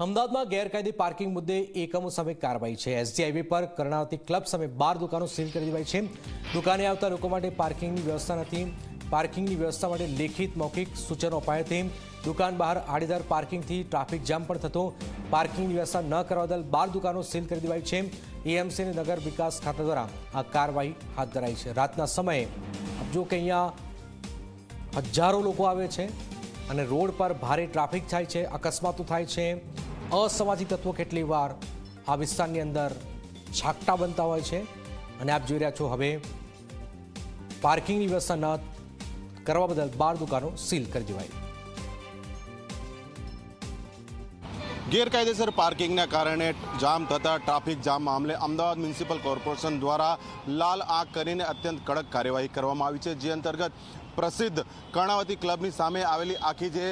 અમદાવાદમાં ગેરકાયદે પાર્કિંગ મુદ્દે એકમો સામે કાર્યવાહી છે। એસજી હાઈવે પર કર્ણાવતી ક્લબ સામે 12 દુકાનો સીલ કરી દેવાઈ છે। દુકાને આવતા લોકો માટે પાર્કિંગની વ્યવસ્થા નથી। પાર્કિંગની વ્યવસ્થા માટે લેખિત મૌખિક સૂચનો અપાયા છે। દુકાન બહાર આડેધડ પાર્કિંગથી ટ્રાફિક જામ પણ થતો। પાર્કિંગની વ્યવસ્થા ન કરવા બદલ 12 દુકાનો સીલ કરી દેવાઈ છે। એએમસી અને નગર વિકાસ ખાતા દ્વારા આ કાર્યવાહી હાથ ધરાઈ છે। રાતના સમયે જો કે અહીંયા હજારો લોકો આવે છે અને રોડ પર ભારે ટ્રાફિક થાય છે, અકસ્માતો થાય છે। અસામાજિક તત્વો કેટલી વાર આ વિસ્તારની અંદર છાકટા બનતા હોય છે અને આપ જોઈ રહ્યા છો હવે પાર્કિંગની વ્યવસ્થા ન કરવા બદલ 12 દુકાનો સીલ કરી દેવાઈ। ગેરકાયદેસર પાર્કિંગના કારણે જામ થતા ટ્રાફિક જામ મામલે અમદાવાદ મ્યુનિસિપલ કોર્પોરેશન દ્વારા લાલ આંખ કરીને અત્યંત કડક કાર્યવાહી કરવામાં આવી છે। જે અંતર્ગત પ્રસિદ્ધ કર્ણાવતી ક્લબની સામે આવેલી આખી જે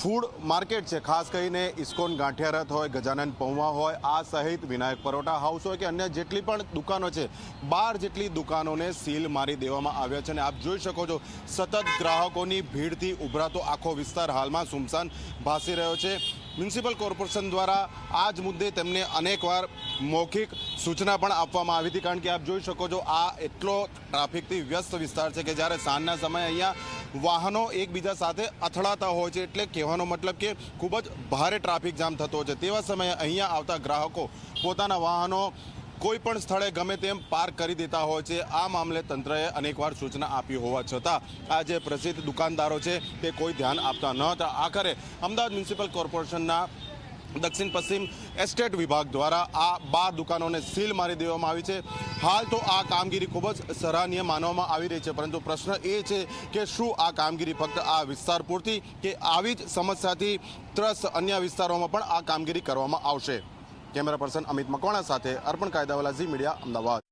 ફૂડ માર્કેટ છે, ખાસ કરીને ઇસ્કોન ગાંઠિયા રથ હોય, ગજાનન પૌવા હોય, આ સહિત વિનાયક પરોઠા હાઉસ હોય કે અન્ય જેટલી પણ દુકાનો છે, 12 જેટલી દુકાનોને સીલ મારી દેવામાં આવ્યા છે। અને આપ જોઈ શકો છો સતત ગ્રાહકોની ભીડથી ઉભરાતો આખો વિસ્તાર હાલમાં સુમસાન ભાસી રહ્યો છે। મ્યુનિસિપલ કોર્પોરેશન દ્વારા આ જ મુદ્દે તેમને અનેકવાર મૌખિક સૂચના પણ આપવામાં આવી હતી, કારણ કે આપ જોઈ શકો છો આ એટલો ટ્રાફિકથી વ્યસ્ત વિસ્તાર છે કે જ્યારે સાંજના સમયે અહીંયા વાહનો એકબીજા સાથે અથડાતા હોય છે, એટલે કહેવાનો મતલબ કે ખૂબ જ ભારે ટ્રાફિક જામ થતો હોય છે। તેવા સમયે અહીંયા આવતા ગ્રાહકો પોતાના વાહનો કોઈ પણ સ્થળે ગમે તેમ પાર્ક કરી દેતા હોય છે। આ મામલે તંત્રએ અનેકવાર સૂચના આપી હોવા છતાં આ જે પ્રસિદ્ધ દુકાનદારો છે તે કોઈ ધ્યાન આપતા ન હતા। આખરે અમદાવાદ મ્યુનિસિપલ કોર્પોરેશનના દક્ષિણ પશ્ચિમ એસ્ટેટ વિભાગ દ્વારા આ 12 દુકાનોને સીલ મારી દેવામાં આવી છે। હાલ તો આ કામગીરી ખૂબ જ સરાહનીય માનવામાં આવી રહી છે, પરંતુ પ્રશ્ન એ છે કે શું આ કામગીરી ફક્ત આ વિસ્તાર પૂરતી કે આવી જ સમસ્યાથી ત્રસ્ત અન્ય વિસ્તારોમાં પણ આ કામગીરી કરવામાં આવશે। કેમેરા પર્સન અમિત મકવાણા સાથે અર્પણ કાયદાવાલા, ઝી મીડિયા, અમદાવાદ।